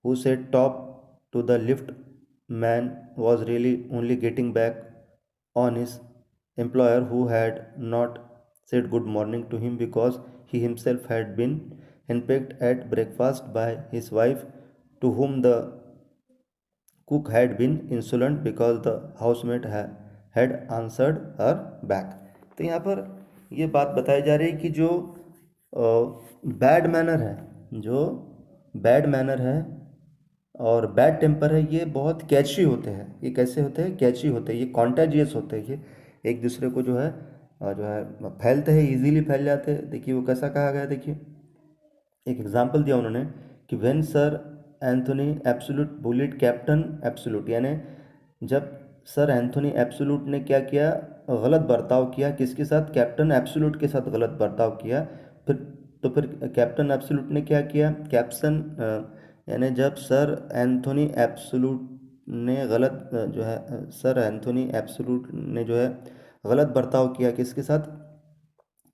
who said top to the lift man was really only getting back on his employer, who had not said good morning to him because he himself had been henpecked at breakfast by his wife, to whom the cook had been insolent because the housemaid had answered her back। तो यहाँ पर ये बात बताई जा रही है कि जो बैड मैनर है, जो बैड मैनर है और बैड टेम्पर है, ये बहुत कैची होते हैं। ये कैसे होते हैं? कैची होते हैं, ये कॉन्टेजियस होते हैं। ये एक दूसरे को जो है फैलते हैं, इजीली फैल जाते हैं। देखिए वो कैसा कहा गया, देखिए एक एग्जाम्पल दिया उन्होंने कि when sir Anthony Absolute bullied captain Absolute, यानी जब सर एंथोनी एब्सोल्यूट ने क्या किया, गलत बर्ताव किया, किसके साथ? कैप्टन एब्सोल्यूट के साथ गलत बर्ताव किया। फिर फिर कैप्टन एब्सोल्यूट ने क्या किया? कैप्सन यानी जब सर एंथोनी एब्सोल्यूट ने गलत जो है सर एंथोनी एब्सोल्यूट ने जो है गलत बर्ताव किया, किसके साथ?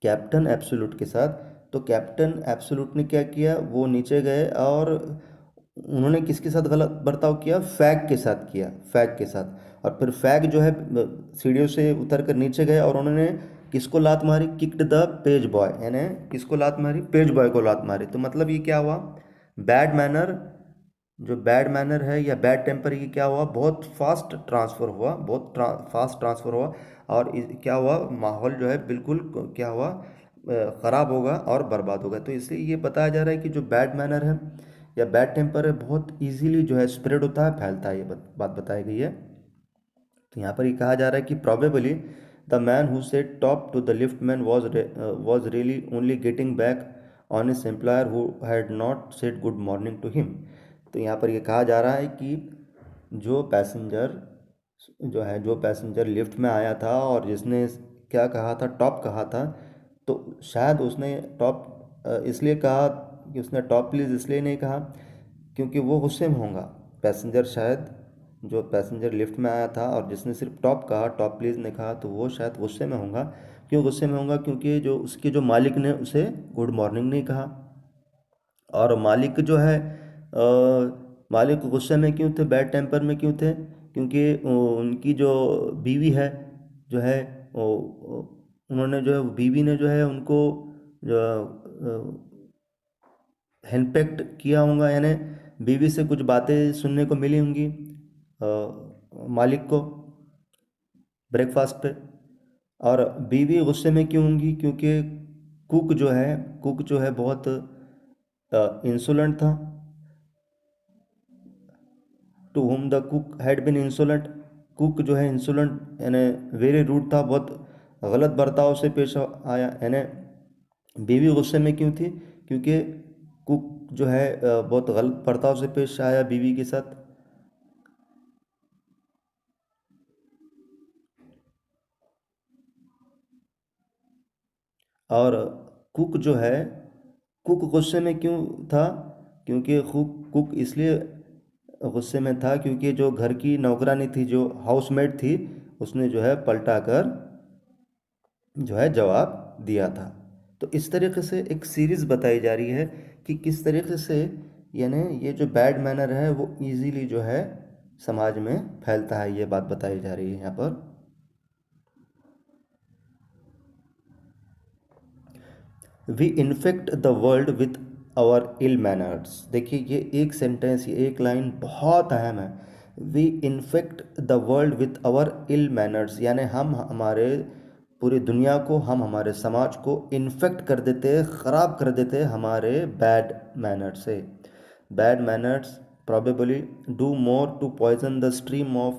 कैप्टन एब्सोल्यूट के साथ। तो कैप्टन एब्सोल्यूट ने क्या किया? वो नीचे गए और उन्होंने किसके साथ गलत बर्ताव किया? फैग के साथ किया, फैग के साथ। और फिर फैग जो है सीढ़ियों से उतर कर नीचे गए और उन्होंने किसको लात मारी? किक्ड द पेज बॉय, यानी किसको लात मारी? पेज बॉय को लात मारी। तो मतलब ये क्या हुआ? बैड मैनर, जो बैड मैनर है या बैड टेम्पर, ये क्या हुआ? बहुत फास्ट ट्रांसफ़र हुआ, बहुत फास्ट ट्रांसफ़र हुआ। और क्या हुआ? माहौल जो है बिल्कुल क्या हुआ? ख़राब होगा और बर्बाद होगा। तो इसलिए ये बताया जा रहा है कि जो बैड मैनर है या बैड टेम्पर है, बहुत इजीली जो है स्प्रेड होता है, फैलता है। ये बात बताई गई है। तो यहाँ पर ये कहा जा रहा है कि probably the man who said top to the lift man was really only getting back on his employer who had not said good morning to him. तो यहाँ पर ये कहा जा रहा है कि जो पैसेंजर जो पैसेंजर लिफ्ट में आया था और जिसने क्या कहा था? टॉप कहा था। तो शायद उसने टॉप इसलिए कहा कि उसने टॉप प्लीज़ इसलिए नहीं कहा क्योंकि वो गुस्से में होगा। पैसेंजर शायद, जो पैसेंजर लिफ्ट में आया था और जिसने सिर्फ टॉप कहा, टॉप प्लीज़ ने कहा, तो वो शायद गुस्से में होगा। क्यों गुस्से में होगा? क्योंकि जो उसके जो मालिक ने उसे गुड मॉर्निंग नहीं कहा। और मालिक जो है मालिक गुस्से में क्यों थे? बैड टेम्पर में क्यों थे? क्योंकि उनकी जो बीवी है जो है उन्होंने जो है बीवी ने जो है उनको जो हैंडपेक्ड किया होगा, यानी बीवी से कुछ बातें सुनने को मिली होंगी मालिक को ब्रेकफास्ट पे। और बीवी गुस्से में क्यों होंगी? क्योंकि कुक जो है बहुत इंसोलेंट था। To whom the cook had been insolent, cook जो है इंसोलेंट यानी वेरी रूड था, बहुत गलत बर्ताव से पेश आया। यानी बीवी गुस्से में क्यों थी? क्योंकि कुक जो है बहुत गलत बर्ताव से पेश आया बीवी के साथ। और कुक जो है कुक गुस्से में क्यों था? क्योंकि कुक इसलिए गुस्से में था क्योंकि जो घर की नौकरानी थी, जो हाउसमेट थी, उसने जो है पलटा कर जो है जवाब दिया था। तो इस तरीके से एक सीरीज़ बताई जा रही है कि किस तरीके से यानी ये जो बैड मैनर है वो इजीली जो है समाज में फैलता है। ये बात बताई जा रही है यहाँ पर। We infect the world with our ill manners. देखिए ये एक सेंटेंस, ये एक लाइन बहुत अहम है। We infect the world with our ill manners, यानी हम हमारे पूरी दुनिया को, हम हमारे समाज को इन्फेक्ट कर देते हैं, ख़राब कर देते हैं हमारे बैड मैनर से। Bad manners probably do more to poison the stream of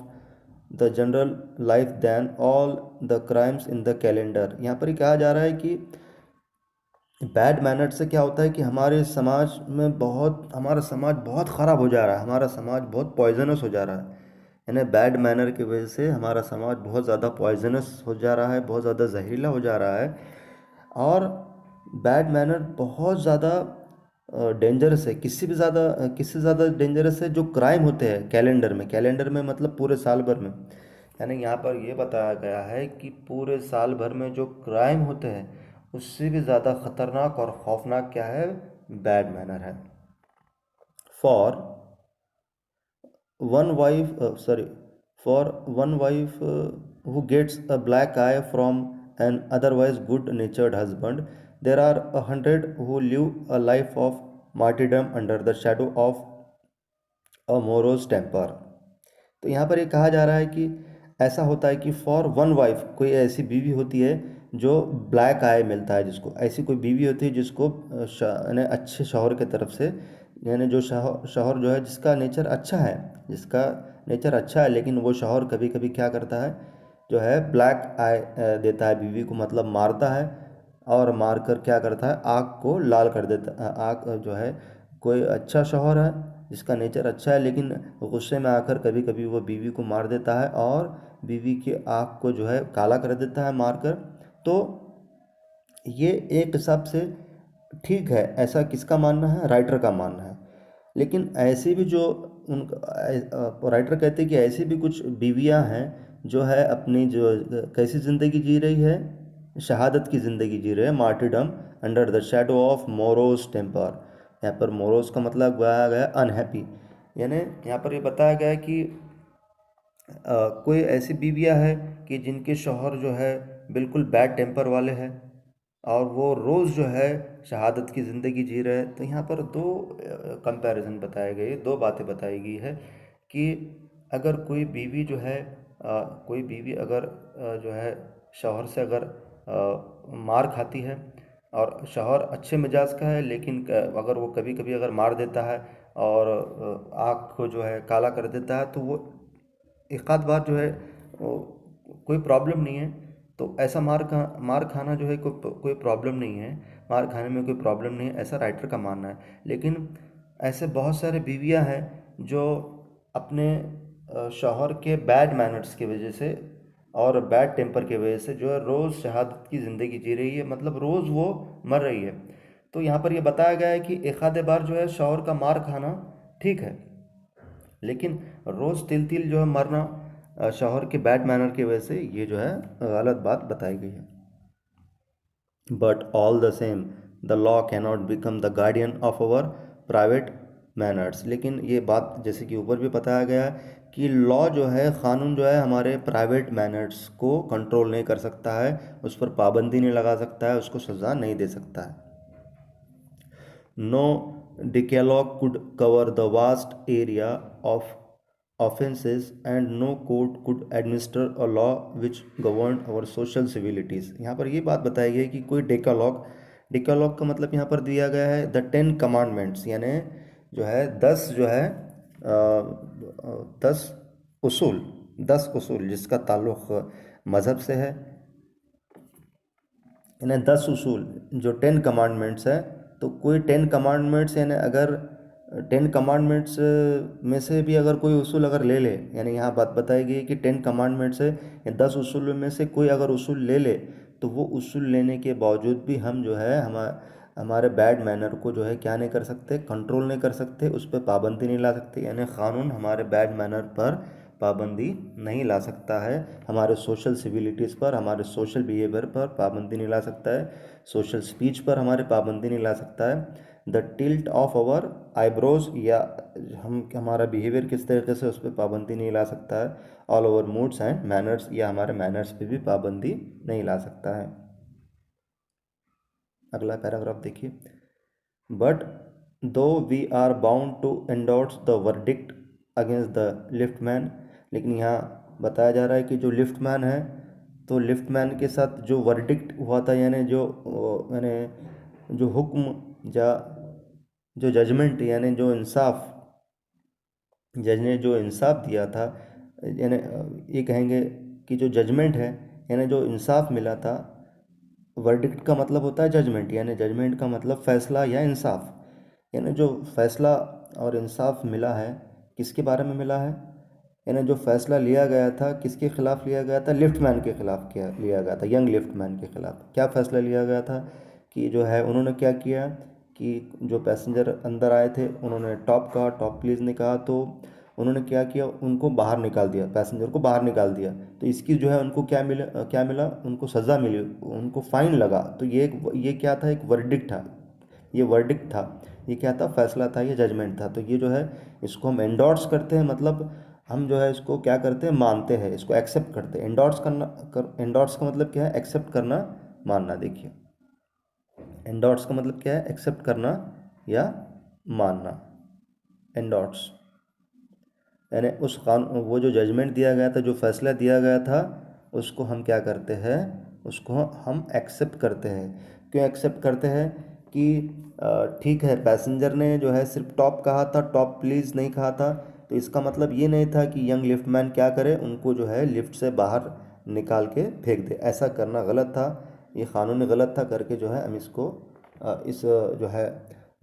the general life than all the crimes in the calendar। यहाँ पर ही कहा जा रहा है कि बैड मैनर से क्या होता है कि हमारा समाज बहुत ख़राब हो जा रहा है, हमारा समाज बहुत पॉइजनस हो जा रहा है। यानी बैड मैनर की वजह से हमारा समाज बहुत ज़्यादा पॉइजनस हो जा रहा है, बहुत ज़्यादा जहरीला हो जा रहा है। और बैड मैनर बहुत ज़्यादा डेंजरस है, किससे ज़्यादा डेंजरस है? जो क्राइम होते हैं कैलेंडर में मतलब पूरे साल भर में। यानी यहाँ पर ये बताया गया है कि पूरे साल भर में जो क्राइम होते हैं उससे भी ज़्यादा खतरनाक और खौफनाक क्या है? बैड मैनर है। For one wife, sorry, for one wife who gets a black eye from an otherwise good-natured husband, there are 100 who live a life of martyrdom under the shadow of a morose temper. तो यहाँ पर ये कहा जा रहा है कि ऐसा होता है कि फॉर वन वाइफ, कोई ऐसी बीवी होती है जो ब्लैक आई मिलता है जिसको, ऐसी कोई बीवी होती है जिसको यानी अच्छे शौहर की तरफ से, यानी जो शौहर जो है जिसका नेचर अच्छा है, जिसका नेचर अच्छा है, लेकिन वो शौहर कभी कभी क्या करता है, जो है ब्लैक आई देता है बीवी को, मतलब मारता है, और मार कर क्या करता है, आँख को लाल कर देता है। आँख जो है, कोई अच्छा शौहर है जिसका नेचर अच्छा है, लेकिन गुस्से में आकर कभी कभी वो बीवी को मार देता है और बीवी की आँख को जो है काला कर देता है मार कर। तो ये एक हिसाब से ठीक है, ऐसा किसका मानना है, राइटर का मानना है। लेकिन ऐसे भी जो उन राइटर कहते हैं कि ऐसी भी कुछ बीवियां हैं जो है अपनी जो कैसी ज़िंदगी जी रही है, शहादत की ज़िंदगी जी रही है, martyrdom under the shadow of morose temper. यहाँ पर मोरोस का मतलब बताया गया अनहैप्पी, यानी यहाँ पर ये बताया गया है कि कोई ऐसी बीवियां हैं कि जिनके शौहर जो है बिल्कुल बैड टेम्पर वाले हैं और वो रोज़ जो है शहादत की ज़िंदगी जी रहे हैं। तो यहाँ पर दो कंपैरिजन बताए गए, दो बातें बताई गई है कि अगर कोई बीवी जो है कोई बीवी अगर जो है शौहर से अगर मार खाती है और शौहर अच्छे मिजाज का है, लेकिन अगर वो कभी कभी अगर मार देता है और आँख को जो है काला कर देता है, तो वो एक आध बार जो है कोई प्रॉब्लम नहीं है। तो ऐसा मार खाना जो है कोई प्रॉब्लम नहीं है, मार खाने में कोई प्रॉब्लम नहीं है, ऐसा राइटर का मानना है। लेकिन ऐसे बहुत सारे बीवियां हैं जो अपने शौहर के बैड मैनर्स की वजह से और बैड टेम्पर की वजह से जो है रोज़ शहादत की ज़िंदगी जी रही है, मतलब रोज़ वो मर रही है। तो यहाँ पर ये बताया गया है कि एक आधे बार जो है शौहर का मार खाना ठीक है, लेकिन रोज़ तिल तिल जो है मरना शौहर के बैड मैनर की वजह से, ये जो है गलत बात बताई गई है। But all the same the law cannot become the guardian of our private manners. लेकिन ये बात जैसे कि ऊपर भी बताया गया है कि लॉ जो है, क़ानून जो है, हमारे प्राइवेट मैनर्स को कंट्रोल नहीं कर सकता है, उस पर पाबंदी नहीं लगा सकता है, उसको सज़ा नहीं दे सकता है। No decalogue could cover the vast area of offences, and no court could administer a law which governed our social civilities। यहाँ पर ये बात बताई गई कि कोई डेकालॉग का मतलब यहाँ पर दिया गया है द 10 कमांडमेंट्स, यानी जो है 10 जो है 10 उसूल, 10 उसूल जिसका ताल्लुक़ मज़हब से है। यानी 10 उसूल जो 10 कमांडमेंट्स है, तो कोई 10 कमांडमेंट्स, यानी अगर 10 कमांडमेंट्स में से भी अगर कोई उसूल अगर ले ले, यानी यहाँ बात बताई गई कि 10 कमांडमेंट्स है या 10 उसूलों में से कोई अगर उसूल ले ले, तो वो उसूल लेने के बावजूद भी हम जो है हमारे बैड मैनर को जो है क्या नहीं कर सकते, कंट्रोल नहीं कर सकते, उस पर पाबंदी नहीं ला सकते। यानी क़ानून हमारे बैड मैनर पर पाबंदी नहीं ला सकता है, हमारे सोशल सिविलिटीज़ पर, हमारे सोशल बिहेवियर पर पाबंदी नहीं ला सकता है, सोशल स्पीच पर हमारे पाबंदी नहीं ला सकता है। The tilt of our eyebrows, या हम हमारा बिहेवियर किस तरीके से, उस पर पाबंदी नहीं ला सकता है। All over moods and manners, या हमारे मैनर्स पे भी पाबंदी नहीं ला सकता है। अगला पैराग्राफ देखिए। But though we are bound to endorse the verdict against the liftman. लेकिन यहाँ बताया जा रहा है कि जो लिफ्टमैन है, तो लिफ्टमैन के साथ जो वर्डिक्ट हुआ था, यानी जो हुक्म या जो जजमेंट, यानी जो इंसाफ, जज ने जो इंसाफ दिया था, यानी ये कहेंगे कि जो जजमेंट है, यानी जो इंसाफ मिला था। वर्डिक्ट का मतलब होता है जजमेंट, यानी जजमेंट का मतलब फैसला या इंसाफ, यानी जो फैसला और इंसाफ मिला है, किसके बारे में मिला है, यानी जो फैसला लिया गया था किसके खिलाफ लिया गया था, लिफ्टमैन के खिलाफ किया लिया गया था, यंग लिफ्टमैन के खिलाफ। क्या फैसला लिया गया था कि जो है उन्होंने क्या किया कि जो पैसेंजर अंदर आए थे, उन्होंने टॉप कहा, टॉप प्लीज़ ने कहा, तो उन्होंने क्या किया, उनको बाहर निकाल दिया, पैसेंजर को बाहर निकाल दिया। तो इसकी जो है उनको क्या मिला, उनको सज़ा मिली, उनको फ़ाइन लगा। तो ये क्या था, एक वर्डिक्ट था, ये वर्डिक्ट था। ये क्या था, फैसला था, ये जजमेंट था। तो ये जो है इसको हम एंडोर्स करते हैं, मतलब हम जो है इसको क्या करते हैं, मानते हैं, इसको एक्सेप्ट करते हैं। एंडोर्स का मतलब क्या है, एक्सेप्ट करना, मानना। देखिए एंडोर्स का मतलब क्या है, एक्सेप्ट करना या मानना। एंडोर्स यानी उस कानून, वो जो जजमेंट दिया गया था, जो फैसला दिया गया था, उसको हम क्या करते हैं, उसको हम एक्सेप्ट करते हैं। क्यों एक्सेप्ट करते हैं कि ठीक है, पैसेंजर ने जो है सिर्फ टॉप कहा था, टॉप प्लीज़ नहीं कहा था, तो इसका मतलब ये नहीं था कि यंग लिफ्टमैन क्या करे, उनको जो है लिफ्ट से बाहर निकाल के फेंक दे। ऐसा करना गलत था, ये कानूनी गलत था करके जो है हम इसको इस जो है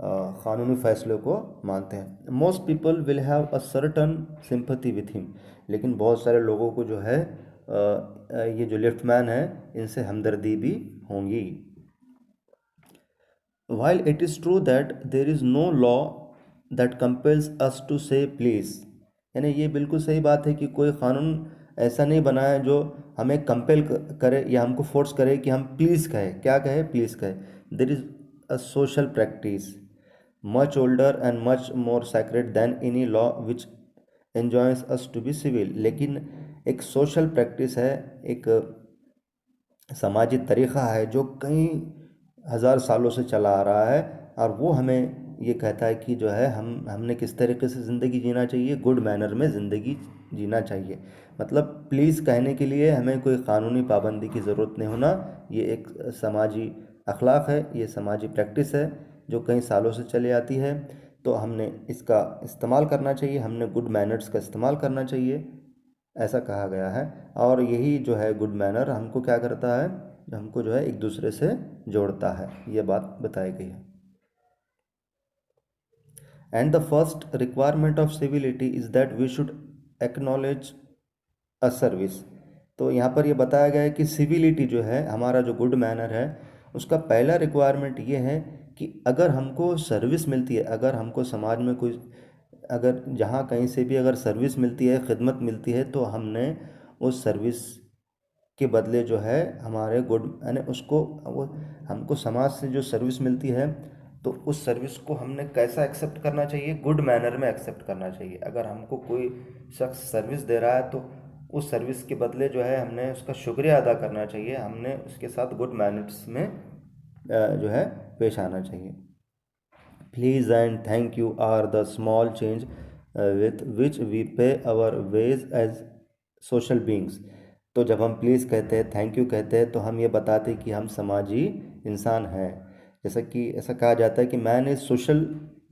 कानूनी फैसले को मानते हैं। Most people will have a certain sympathy with him, लेकिन बहुत सारे लोगों को जो है ये जो लिफ्टमैन है इनसे हमदर्दी भी होंगी। While it is true that there is no law that compels us to say please, यानी ये बिल्कुल सही बात है कि कोई कानून ऐसा नहीं बना है जो हमें कंपेल करे या हमको फोर्स करे कि हम प्लीज़ कहें। क्या कहें, प्लीज़ कहें। There is a social practice much older and much more sacred than any law which enjoins us to be civil. लेकिन एक सोशल प्रैक्टिस है, एक समाजी तरीक़ा है जो कई हज़ार सालों से चला आ रहा है, और वो हमें ये कहता है कि जो है हमने किस तरीके से ज़िंदगी जीना चाहिए, गुड मैनर में ज़िंदगी जीना चाहिए। मतलब प्लीज़ कहने के लिए हमें कोई क़ानूनी पाबंदी की ज़रूरत नहीं होना, ये एक समाजी अखलाक है, ये समाजी प्रैक्टिस है जो कई सालों से चली आती है। तो हमने इसका इस्तेमाल करना चाहिए, हमने गुड मैनर्स का इस्तेमाल करना चाहिए, ऐसा कहा गया है। और यही जो है गुड मैनर हमको क्या करता है, हमको जो है एक दूसरे से जोड़ता है, ये बात बताई गई है। And the first requirement of civility is that we should acknowledge a service. तो यहाँ पर ये बताया गया है कि सिविलिटी जो है, हमारा जो गुड मैनर है, उसका पहला रिक्वायरमेंट ये है कि अगर हमको सर्विस मिलती है, अगर हमको समाज में कोई, अगर जहाँ कहीं से भी अगर सर्विस मिलती है, खिदमत मिलती है, तो हमने उस सर्विस के बदले जो है हमारे गुड, यानी उसको, वो हमको समाज से जो सर्विस मिलती है तो उस सर्विस को हमने कैसा एक्सेप्ट करना चाहिए, गुड मैनर में एक्सेप्ट करना चाहिए। अगर हमको कोई शख्स सर्विस दे रहा है तो उस सर्विस के बदले जो है हमने उसका शुक्रिया अदा करना चाहिए, हमने उसके साथ गुड मैनर्स में जो है पेश आना चाहिए। Please and thank you are the small change with which we pay our way as social beings. तो जब हम प्लीज़ कहते हैं, थैंक यू कहते हैं, तो हम ये बताते हैं कि हम समाजी इंसान हैं। जैसा कि ऐसा कहा जाता है कि मैन इज़ सोशल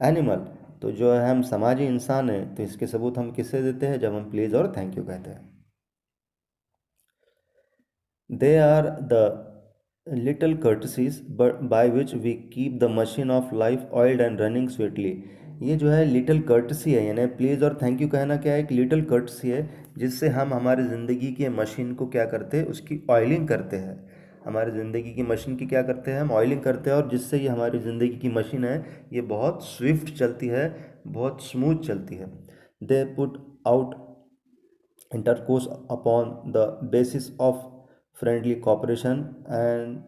एनिमल, तो जो है हम समाजी इंसान हैं। तो इसके सबूत हम किससे देते हैं, जब हम प्लीज़ और थैंक यू कहते हैं। They are the little courtesies but by which we keep the machine of life oiled and running sweetly। ये जो है लिटिल कर्टसी है, यानी प्लीज़ और थैंक यू कहना क्या है, एक लिटिल कर्टसी है जिससे हम हमारी ज़िंदगी की मशीन को क्या करते हैं, उसकी ऑयलिंग करते हैं। हमारी ज़िंदगी की मशीन की क्या करते हैं, हम ऑयलिंग करते हैं, और जिससे ये हमारी ज़िंदगी की मशीन है ये बहुत स्विफ्ट चलती है, बहुत स्मूथ चलती है। They put out intercourse upon the basis of friendly cooperation and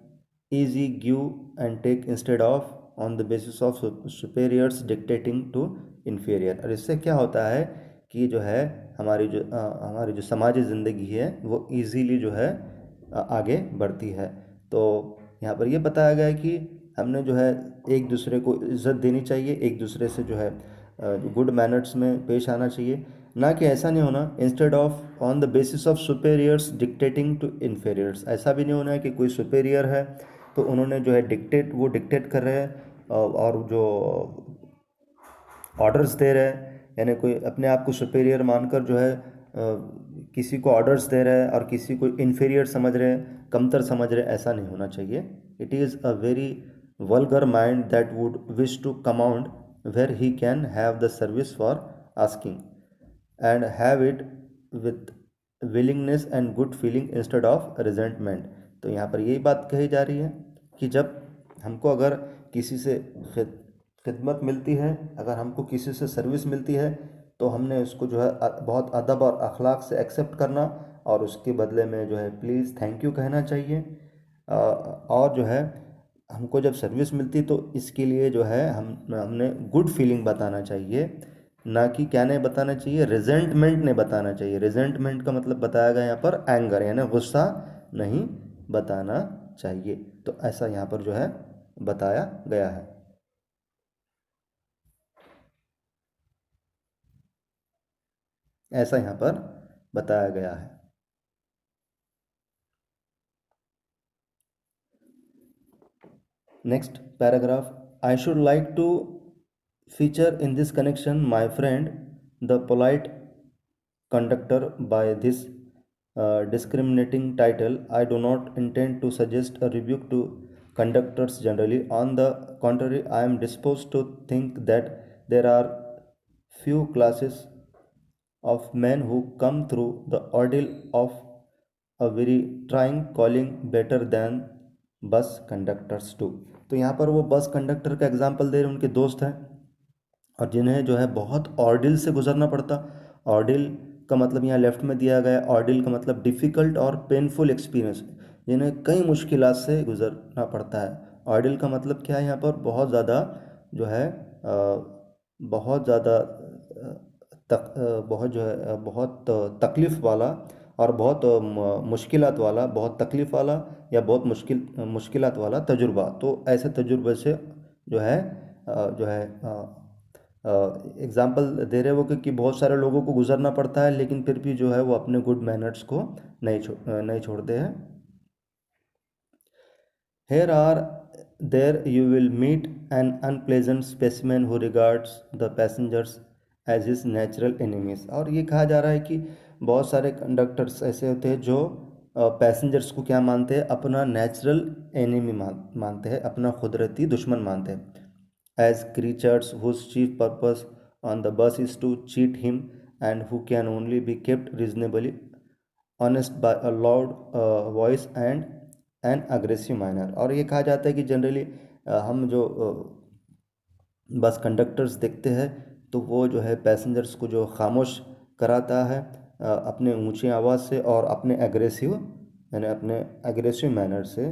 easy give and take instead of on the basis of superiors dictating to inferior। और इससे क्या होता है कि जो है हमारी जो समाजी ज़िंदगी है वो इजीली जो है आगे बढ़ती है। तो यहाँ पर ये बताया गया है कि हमने जो है एक दूसरे को इज़्ज़त देनी चाहिए, एक दूसरे से जो है गुड मैनर्स में पेश आना चाहिए, ना कि ऐसा नहीं होना instead of on the basis of superiors dictating to inferiors. ऐसा भी नहीं होना है कि कोई सुपेरियर है तो उन्होंने जो है वो डिक्टेट कर रहे हैं और जो ऑर्डर्स दे रहे हैं, यानी कोई अपने आप को सुपेरियर मानकर जो है किसी को ऑर्डर्स दे रहे हैं और किसी को इन्फीरियर समझ रहे हैं, कमतर समझ रहे हैं, ऐसा नहीं होना चाहिए। It is a very vulgar mind that would wish to command where he can have the service for asking and have it with willingness and good feeling instead of resentment. तो यहाँ पर यही बात कही जा रही है कि जब हमको अगर किसी से खिदमत मिलती है, अगर हमको किसी से सर्विस मिलती है, तो हमने उसको जो है बहुत अदब और अखलाक से एक्सेप्ट करना, और उसके बदले में जो है प्लीज़ थैंक यू कहना चाहिए। और जो है हमको जब सर्विस मिलती तो इसके लिए जो है हमने गुड फीलिंग बताना चाहिए, ना कि क्या नहीं बताना चाहिए, रिजेंटमेंट नहीं बताना चाहिए। रिजेंटमेंट का मतलब बताया गया यहाँ पर एंगर, यानी गुस्सा नहीं बताना चाहिए। तो ऐसा यहाँ पर जो है बताया गया है। ऐसा यहाँ पर बताया गया है। Next paragraph, I should like to feature in this connection my friend the polite conductor by this discriminating title. I do not intend to suggest a rebuke to conductors generally. On the contrary, I am disposed to think that there are few classes of men who come through the ordeal of a very trying calling better than बस conductors to. तो यहाँ पर वो bus conductor का example दे रहे हैं, उनके दोस्त हैं और जिन्हें जो है बहुत ऑर्डिल से गुजरना पड़ता। ऑर्डिल का मतलब यहाँ लेफ्ट में दिया गया है, ऑर्डिल का मतलब डिफ़िकल्ट और पेनफुल एक्सपीरियंस, जिन्हें कई मुश्किलात से गुजरना पड़ता है। ऑर्डिल का मतलब क्या है, यहाँ पर बहुत ज़्यादा जो है बहुत ज़्यादा बहुत जो है बहुत तकलीफ़ वाला और बहुत मुश्किलात वाला, बहुत तकलीफ़ वाला या बहुत मुश्किलात वाला तजुर्बा। तो ऐसे तजुर्बे से जो है जो है एग्ज़ाम्पल दे रहे हो कि बहुत सारे लोगों को गुजरना पड़ता है, लेकिन फिर भी जो है वो अपने गुड मैनर्स को नहीं छोड़ते हैं। Here are there you will meet an unpleasant specimen who regards the passengers as his natural enemies। और ये कहा जा रहा है कि बहुत सारे कंडक्टर्स ऐसे होते हैं जो पैसेंजर्स को क्या मानते हैं, अपना नेचुरल एनिमी मानते हैं, अपना कुदरती दुश्मन मानते हैं। As creatures whose chief purpose on the bus is to cheat him and who can only be kept reasonably honest by a loud voice and an aggressive minor. और ये कहा जाता है कि जनरली हम जो बस कंडक्टर्स देखते हैं तो वो जो है पैसेंजर्स को जो खामोश कराता है अपने ऊंची आवाज़ से और अपने एग्रेसिव यानी अपने एग्रेसिव मैनर से,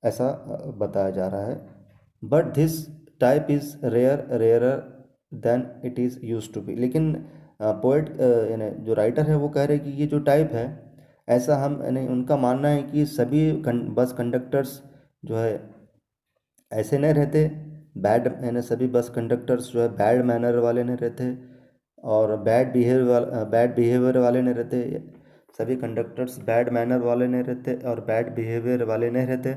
ऐसा बताया जा रहा है। But this type is rarer than it is used to be. लेकिन पोइट यानी जो राइटर है वो कह रहे हैं कि ये जो टाइप है, ऐसा हम यानी उनका मानना है कि सभी बस कंडक्टर्स जो है ऐसे नहीं रहते। बैड यानी सभी बस कंडक्टर्स जो है बैड मैनर वाले नहीं रहते और बैड बिहेवियर वाले नहीं रहते। सभी कंडक्टर्स बैड मैनर वाले नहीं रहते और बैड बिहेवियर वाले नहीं रहते।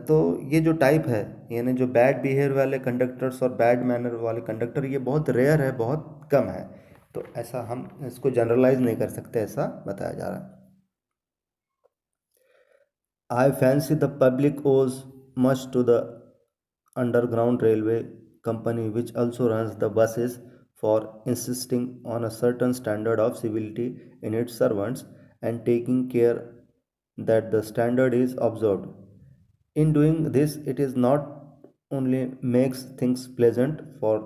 तो ये जो टाइप है यानी जो बैड बिहेवियर वाले कंडक्टर्स और बैड मैनर वाले कंडक्टर, ये बहुत रेयर है, बहुत कम है। तो ऐसा हम इसको जनरलाइज नहीं कर सकते, ऐसा बताया जा रहा है। I fancy the public owes much to the Underground Railway Company, which also runs the buses, for insisting on a certain standard of civility in its servants and taking care that the standard is observed. In doing this, it is not only makes things pleasant for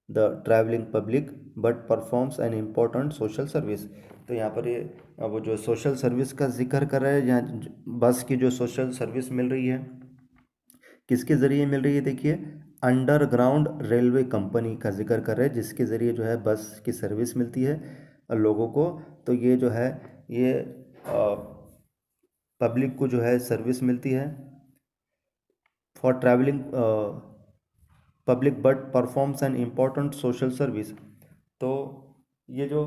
the traveling public but performs an important social service। तो यहाँ पर ये वो जो social service का जिक्र कर रहे हैं, यहाँ बस की जो सोशल सर्विस मिल रही है किसके ज़रिए मिल रही है, देखिए अंडरग्राउंड रेलवे कंपनी का जिक्र कर रहे हैं, जिसके ज़रिए जो है बस की सर्विस मिलती है लोगों को। तो ये जो है ये पब्लिक को जो है सर्विस मिलती है for travelling public but performs an important social service. तो ये जो